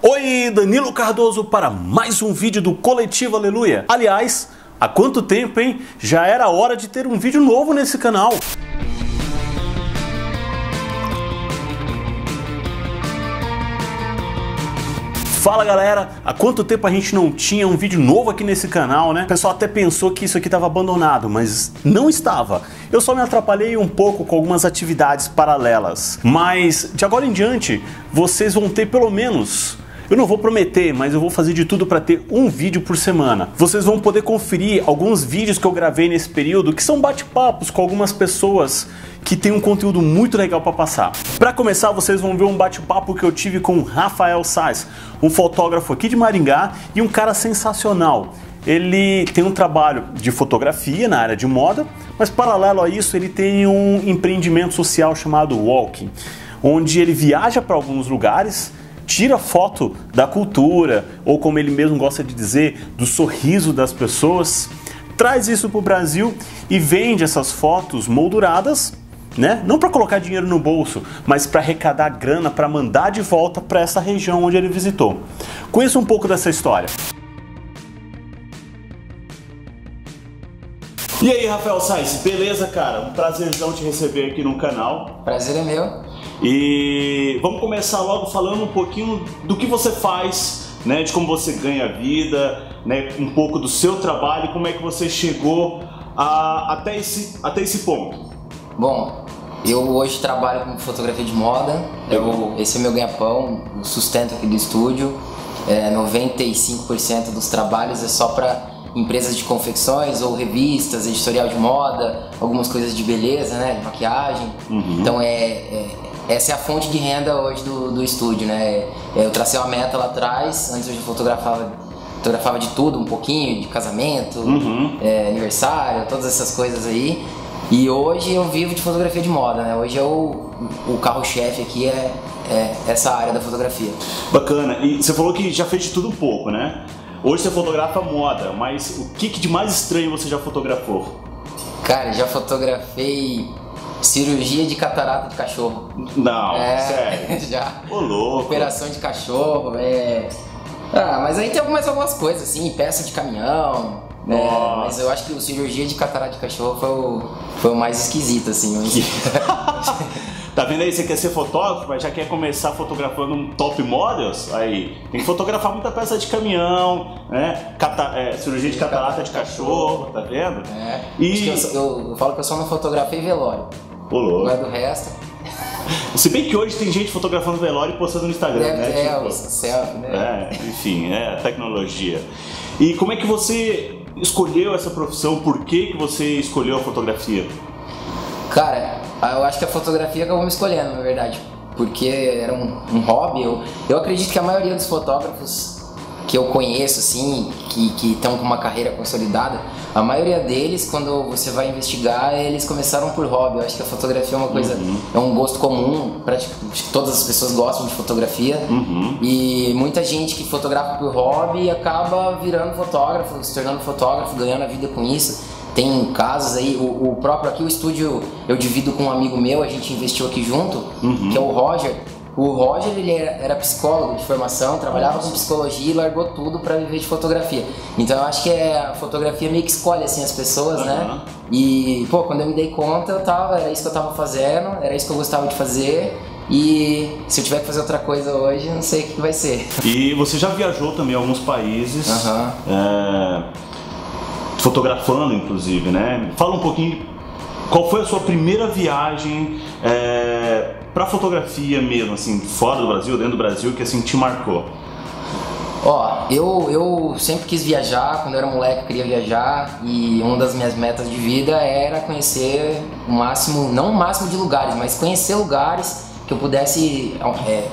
Oi, Danilo Cardoso para mais um vídeo do Coletivo Aleluia. Aliás, há quanto tempo, hein? Já era hora de ter um vídeo novo nesse canal. Fala galera, há quanto tempo a gente não tinha um vídeo novo aqui nesse canal, né? O pessoal até pensou que isso aqui estava abandonado, mas não estava. Eu só me atrapalhei um pouco com algumas atividades paralelas. Mas de agora em diante, vocês vão ter pelo menos... Eu não vou prometer, mas eu vou fazer de tudo para ter um vídeo por semana. Vocês vão poder conferir alguns vídeos que eu gravei nesse período, que são bate-papos com algumas pessoas que tem um conteúdo muito legal para passar. Para começar, vocês vão ver um bate-papo que eu tive com o Rafael Sais, um fotógrafo aqui de Maringá e um cara sensacional. Ele tem um trabalho de fotografia na área de moda, mas paralelo a isso ele tem um empreendimento social chamado Walking, onde ele viaja para alguns lugares, tira foto da cultura, ou como ele mesmo gosta de dizer, do sorriso das pessoas, traz isso para o Brasil e vende essas fotos molduradas, né? Não para colocar dinheiro no bolso, mas para arrecadar grana para mandar de volta para essa região onde ele visitou. Conheça um pouco dessa história. E aí, Rafael Sais, beleza, cara? Um prazerzão te receber aqui no canal. Prazer é meu. E vamos começar logo falando um pouquinho do que você faz, né, de como você ganha vida, né, um pouco do seu trabalho, como é que você chegou até esse ponto. Bom, eu hoje trabalho com fotografia de moda, esse é meu ganha-pão, o sustento aqui do estúdio. 95% dos trabalhos é só para empresas de confecções ou revistas, editorial de moda, algumas coisas de beleza, né, de maquiagem. Então essa é a fonte de renda hoje do estúdio, né? Eu tracei uma meta lá atrás, antes eu já fotografava de tudo, um pouquinho, de casamento, aniversário, todas essas coisas aí. E hoje eu vivo de fotografia de moda, né? Hoje o carro-chefe aqui é essa área da fotografia. Bacana, e você falou que já fez de tudo um pouco, né? Hoje você fotografa moda, mas o que de mais estranho você já fotografou? Cara, já fotografei cirurgia de catarata de cachorro. Não, sério? Já. Ô, louco. Operação de cachorro, mas aí tem algumas coisas, assim, peça de caminhão. Mas eu acho que o cirurgia de catarata de cachorro foi o mais esquisito, assim. Tá vendo aí, você quer ser fotógrafo, mas já quer começar fotografando um top models? Aí, tem que fotografar muita peça de caminhão, né? Cirurgia de catarata de cachorro, tá vendo? E eu falo que eu só não fotografei velório. Não é do resto. Se bem que hoje tem gente fotografando velório e postando no Instagram, né? O selfie, né? Enfim, a tecnologia. E como é que você escolheu essa profissão? Por que você escolheu a fotografia? Cara, eu acho que a fotografia acabou me escolhendo, na verdade, porque era um hobby. Eu acredito que a maioria dos fotógrafos que eu conheço, assim, que estão com uma carreira consolidada, a maioria deles, quando você vai investigar, eles começaram por hobby. Eu acho que a fotografia é uma coisa, é um gosto comum, praticamente todas as pessoas gostam de fotografia, e muita gente que fotografa por hobby acaba virando fotógrafo, se tornando fotógrafo, ganhando a vida com isso. Tem casos aí, o próprio aqui, o estúdio eu divido com um amigo meu, a gente investiu aqui junto, que é o Roger. O Roger, ele era psicólogo de formação, trabalhava com psicologia e largou tudo para viver de fotografia. Então eu acho que a fotografia meio que escolhe assim as pessoas, né? E quando eu me dei conta, era isso que eu tava fazendo, era isso que eu gostava de fazer. E se eu tiver que fazer outra coisa hoje, eu não sei o que vai ser. E você já viajou também a alguns países, fotografando inclusive, né? Fala um pouquinho, qual foi a sua primeira viagem pra fotografia mesmo, assim, fora do Brasil, dentro do Brasil, que assim te marcou? Eu sempre quis viajar, quando eu era moleque eu queria viajar, e uma das minhas metas de vida era conhecer o máximo, não o máximo de lugares, mas conhecer lugares que eu pudesse,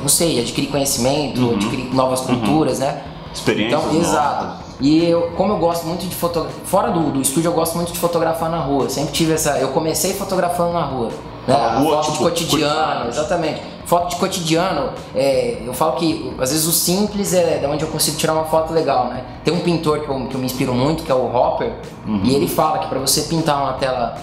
não sei, adquirir conhecimento, adquirir novas culturas, né? Experiências. Então, exato. E como eu gosto muito de fotografar, fora do estúdio eu gosto muito de fotografar na rua, sempre tive eu comecei fotografando na rua, né? Na rua, foto de cotidiano, exatamente. foto de cotidiano, eu falo que às vezes o simples é de onde eu consigo tirar uma foto legal, né? Tem um pintor que eu me inspiro muito, que é o Hopper, e ele fala que para você pintar uma tela,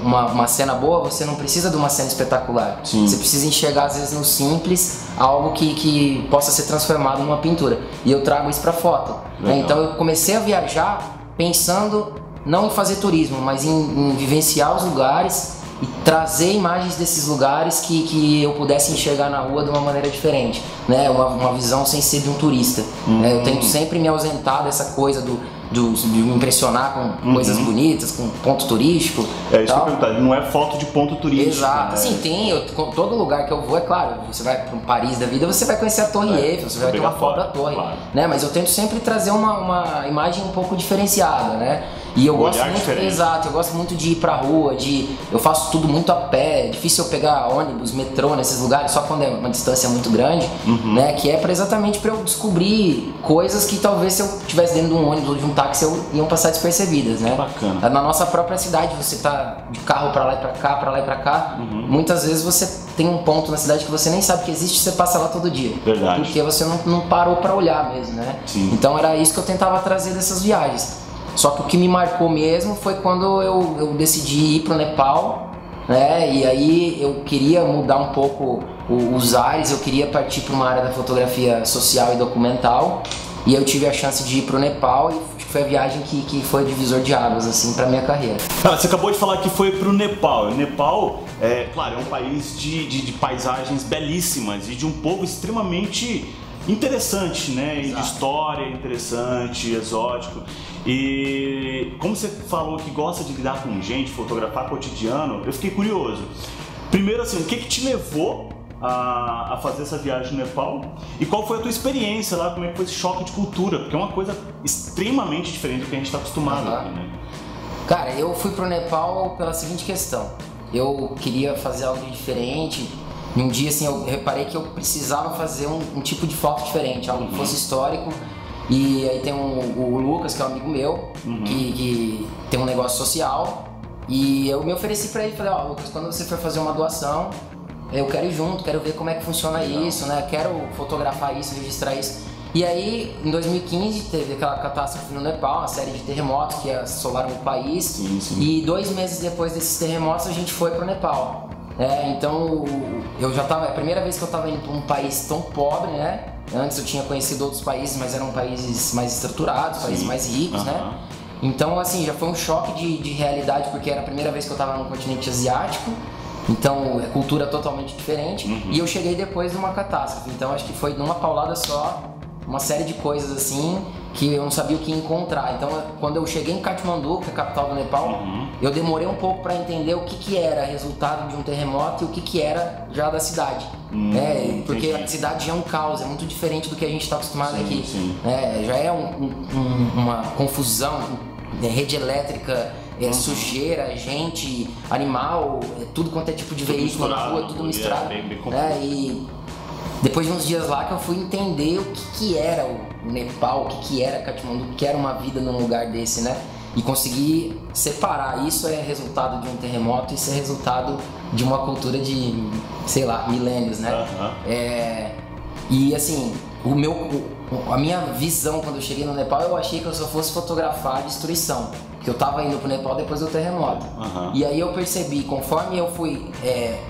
uma cena boa, você não precisa de uma cena espetacular. Sim. Você precisa enxergar às vezes no simples algo que possa ser transformado numa pintura. E eu trago isso para foto. Né? Então eu comecei a viajar pensando não em fazer turismo, mas em vivenciar os lugares e trazer imagens desses lugares que eu pudesse enxergar na rua de uma maneira diferente, né? Uma visão sem ser de um turista. Eu tento sempre me ausentar dessa coisa de me impressionar com coisas bonitas, com ponto turístico. É isso que eu perguntar, não é foto de ponto turístico. Exato, né? Sim, todo lugar que eu vou, é claro, você vai para um Paris da vida, você vai conhecer a Torre Eiffel, você vai ter uma foto da torre, claro. Né? Mas eu tento sempre trazer uma imagem um pouco diferenciada, né? E eu gosto muito, exato, eu gosto muito de ir pra rua, eu faço tudo muito a pé, é difícil eu pegar ônibus, metrô nesses lugares, só quando é uma distância muito grande, né? Que é exatamente para eu descobrir coisas que talvez se eu estivesse dentro de um ônibus ou de um táxi iam passar despercebidas, né? Bacana. Na nossa própria cidade, você tá de carro pra lá e pra cá, pra lá e pra cá, muitas vezes você tem um ponto na cidade que você nem sabe que existe, você passa lá todo dia. Verdade. Porque você não parou pra olhar mesmo, né? Sim. Então era isso que eu tentava trazer dessas viagens. Só que o que me marcou mesmo foi quando eu decidi ir pro Nepal, né? E aí eu queria mudar um pouco os ares, eu queria partir para uma área da fotografia social e documental. E eu tive a chance de ir pro Nepal e foi a viagem que foi divisor de águas, assim, pra minha carreira. Cara, você acabou de falar que foi pro Nepal. O Nepal, claro, é um país de paisagens belíssimas e de um povo extremamente interessante, né? E de história interessante, exótico. E como você falou que gosta de lidar com gente, fotografar cotidiano, eu fiquei curioso. Primeiro, assim, o que te levou a fazer essa viagem no Nepal? E qual foi a tua experiência lá? Como é que foi esse choque de cultura? Porque é uma coisa extremamente diferente do que a gente está acostumado aqui, né? Cara, eu fui pro Nepal pela seguinte questão. Eu queria fazer algo diferente. E um dia, assim, eu reparei que eu precisava fazer um tipo de foto diferente, algo que fosse histórico. E aí tem o Lucas, que é um amigo meu, que tem um negócio social. E eu me ofereci pra ele, falei, Lucas, quando você for fazer uma doação, eu quero ir junto, quero ver como é que funciona isso, né? Quero fotografar isso, registrar isso. E aí, em 2015, teve aquela catástrofe no Nepal, uma série de terremotos que assolaram o país. Sim. E 2 meses depois desses terremotos, a gente foi pro Nepal. Então, eu já tava, é a primeira vez que eu tava indo pra um país tão pobre, né? Antes eu tinha conhecido outros países, mas eram países mais estruturados, países mais ricos, né? Então, assim, já foi um choque de realidade, porque era a primeira vez que eu tava no continente asiático. Então, é cultura totalmente diferente. E eu cheguei depois de uma catástrofe. Então, acho que foi numa paulada só, uma série de coisas assim, que eu não sabia o que encontrar. Então, quando eu cheguei em Katmandu, que é a capital do Nepal, eu demorei um pouco para entender o que era resultado de um terremoto e o que era já da cidade. Porque a cidade já é um caos, é muito diferente do que a gente está acostumado aqui. Já é uma confusão, rede elétrica, sujeira, gente, animal, tudo quanto é tipo de tudo veículo na rua, tudo misturado. E depois de uns dias lá que eu fui entender o que era o Nepal, o que era Katmandu, o que era uma vida num lugar desse, né? E conseguir separar, isso é resultado de um terremoto, isso é resultado de uma cultura de, sei lá, milênios, né? E assim, a minha visão quando eu cheguei no Nepal, eu achei que eu só fosse fotografar a destruição. Porque eu tava indo pro Nepal depois do terremoto. E aí eu percebi, conforme eu fui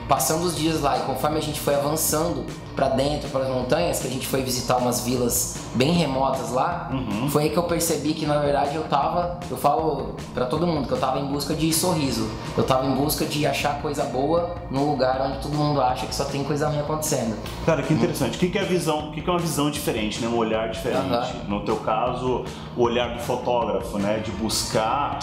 passando os dias lá e conforme a gente foi avançando pra dentro, para as montanhas, que a gente foi visitar umas vilas bem remotas lá, foi aí que eu percebi que na verdade eu falo pra todo mundo que eu tava em busca de sorriso. Eu tava em busca de achar coisa boa num lugar onde todo mundo acha que só tem coisa ruim acontecendo. Cara, que interessante. O que é a visão? O que é uma visão diferente, né? Um olhar diferente. No teu caso, o olhar do fotógrafo, né? De buscar,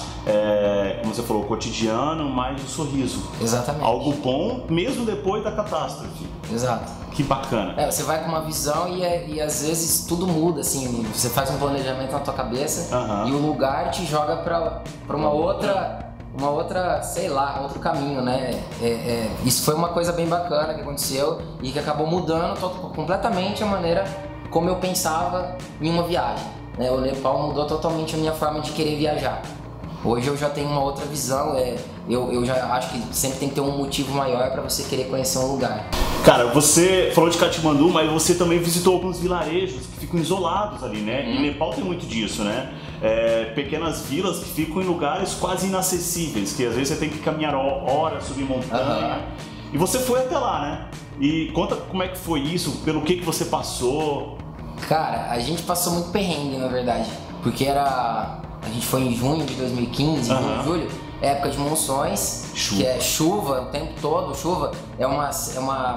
como você falou, o cotidiano, mais o sorriso. Exatamente. Algo bom, mesmo depois da catástrofe. Exato. Que bacana. Você vai com uma visão e às vezes tudo muda, assim, você faz um planejamento na tua cabeça e o lugar te joga pra uma outra, sei lá, outro caminho, né? Isso foi uma coisa bem bacana que aconteceu e que acabou mudando completamente a maneira como eu pensava em uma viagem. O Nepal mudou totalmente a minha forma de querer viajar. Hoje eu já tenho uma outra visão, eu já acho que sempre tem que ter um motivo maior para você querer conhecer um lugar. Cara, você falou de Katmandu, mas você também visitou alguns vilarejos que ficam isolados ali, né? Em Nepal tem muito disso, né? Pequenas vilas que ficam em lugares quase inacessíveis, que às vezes você tem que caminhar horas, subir montanha. E você foi até lá, né? E conta como é que foi isso, pelo que você passou. Cara, a gente passou muito perrengue, na verdade, porque a gente foi em junho de 2015, em julho, época de monções, que é chuva o tempo todo. Chuva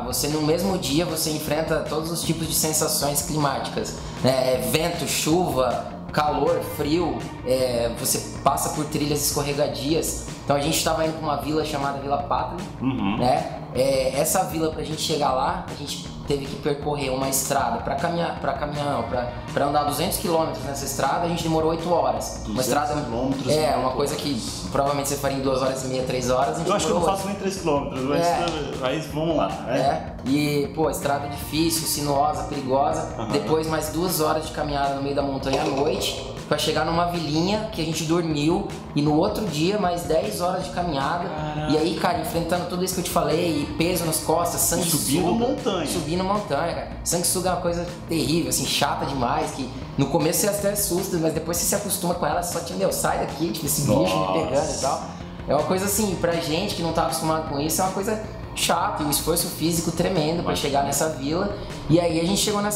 você no mesmo dia você enfrenta todos os tipos de sensações climáticas, né? Vento, chuva, calor, frio, você passa por trilhas escorregadias. Então a gente estava indo para uma vila chamada Vila Patli, né? Essa vila, pra gente chegar lá, a gente teve que percorrer uma estrada para andar 200 km nessa estrada, a gente demorou 8 horas. Uma estrada uma coisa que provavelmente você faria em 2 horas e meia, 3 horas. Eu acho que eu não faço nem 3 km, mas vamos lá. E pô, estrada difícil, sinuosa, perigosa. Depois mais 2 horas de caminhada no meio da montanha à noite, para chegar numa vilinha que a gente dormiu, e no outro dia mais 10 horas de caminhada. Caraca. E aí, cara, enfrentando tudo isso que eu te falei, e peso nas costas, sanguessuga. Subindo montanha, cara. Sanguessuga é uma coisa terrível, assim, chata demais, que no começo você até assusta, mas depois você se acostuma com ela, você só te, sai daqui, tipo, esse bicho me pegando e tal. É uma coisa assim, pra gente que não tá acostumado com isso, é uma coisa chata e um esforço físico tremendo para chegar nessa vila. E aí a gente chegou na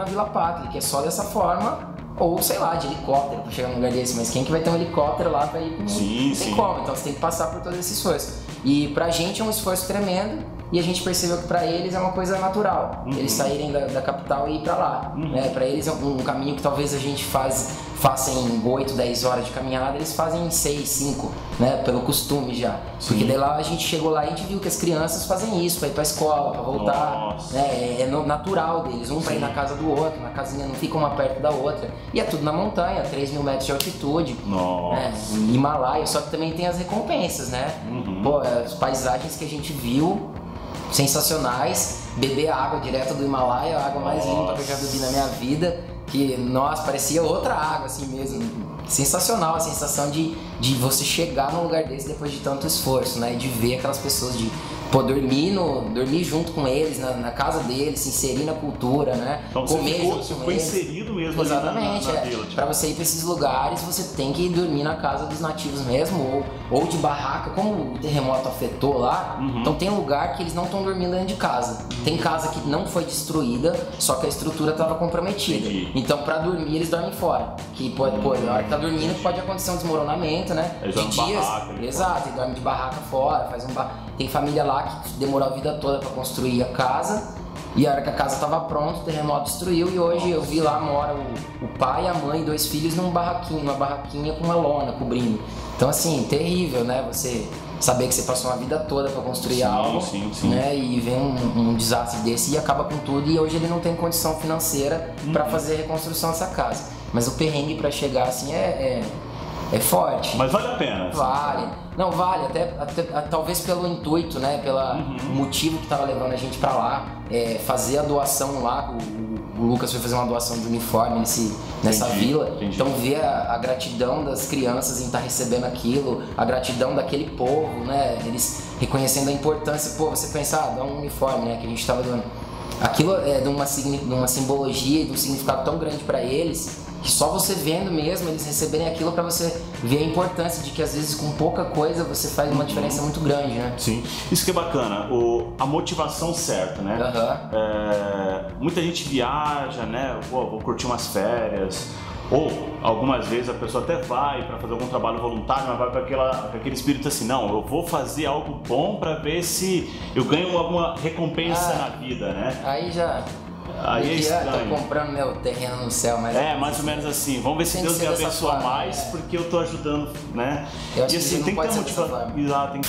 Vila Patli, que é só dessa forma. Ou, sei lá, de helicóptero pra chegar num lugar desse, mas quem que vai ter um helicóptero lá pra ir? Não tem como, então você tem que passar por todo esse esforço. E pra gente é um esforço tremendo, e a gente percebeu que pra eles é uma coisa natural, eles saírem da capital e ir pra lá. Né? Pra eles é um caminho que talvez a gente faça em 8, 10 horas de caminhada, eles fazem em 6, 5, né? Pelo costume já. Porque daí lá a gente chegou lá e a gente viu que as crianças fazem isso, pra ir pra escola, pra voltar. Né? É natural deles, um pra ir na casa do outro, na casinha, não fica uma perto da outra. E é tudo na montanha, 3.000 metros de altitude, né? Himalaia, só que também tem as recompensas, né? Pô, as paisagens que a gente viu, sensacionais, beber água direto do Himalaia, a água mais limpa que eu já bebi na minha vida, que, nossa, parecia outra água assim mesmo. Sensacional a sensação de você chegar num lugar desse depois de tanto esforço, né? E de ver aquelas pessoas, de dormir junto com eles, na casa deles, se inserir na cultura, né? Então você ficou inserido mesmo. Exatamente, ali na vila. Pra você ir pra esses lugares, você tem que dormir na casa dos nativos mesmo, ou de barraca, como o terremoto afetou lá. Então tem lugar que eles não estão dormindo dentro de casa. Tem casa que não foi destruída, só que a estrutura estava comprometida. Então pra dormir eles dormem fora. Que pode, na hora que tá dormindo pode acontecer um desmoronamento, né? Eles de dias. Barraca, exato, e dorme de barraca fora, tem família lá que demorou a vida toda para construir a casa, e a hora que a casa estava pronta, o terremoto destruiu, e hoje eu vi lá mora o pai, a mãe e 2 filhos numa barraquinha com uma lona cobrindo. Então assim, terrível, né? Você saber que você passou uma vida toda para construir algo, né? E vem um desastre desse e acaba com tudo, e hoje ele não tem condição financeira para fazer a reconstrução dessa casa. Mas o perrengue para chegar assim é forte. Mas vale a pena? Vale. Não, vale, até talvez pelo intuito, né? Pelo motivo que tava levando a gente pra lá. Fazer a doação lá, o Lucas foi fazer uma doação de uniforme nessa vila. Então ver a gratidão das crianças em estar recebendo aquilo, a gratidão daquele povo, né? Eles reconhecendo a importância. Pô, você pensar, dá um uniforme, né? Que a gente tava doando. Aquilo é de uma simbologia e de um significado tão grande pra eles, que só você vendo mesmo eles receberem aquilo pra você ver a importância de que às vezes com pouca coisa você faz uma diferença muito grande, né? Sim, isso que é bacana, a motivação certa, né? Muita gente viaja, né? Vou curtir umas férias, ou algumas vezes a pessoa até vai para fazer algum trabalho voluntário, mas vai para aquele espírito assim, não, eu vou fazer algo bom para ver se eu ganho alguma recompensa na vida, né? Aí é estranho. Tô comprando meu terreno no céu, mas mais ou menos assim. Vamos ver se Deus me abençoa mais, porque eu tô ajudando, né? Eu acho que assim, tem que ter motivação. Exato.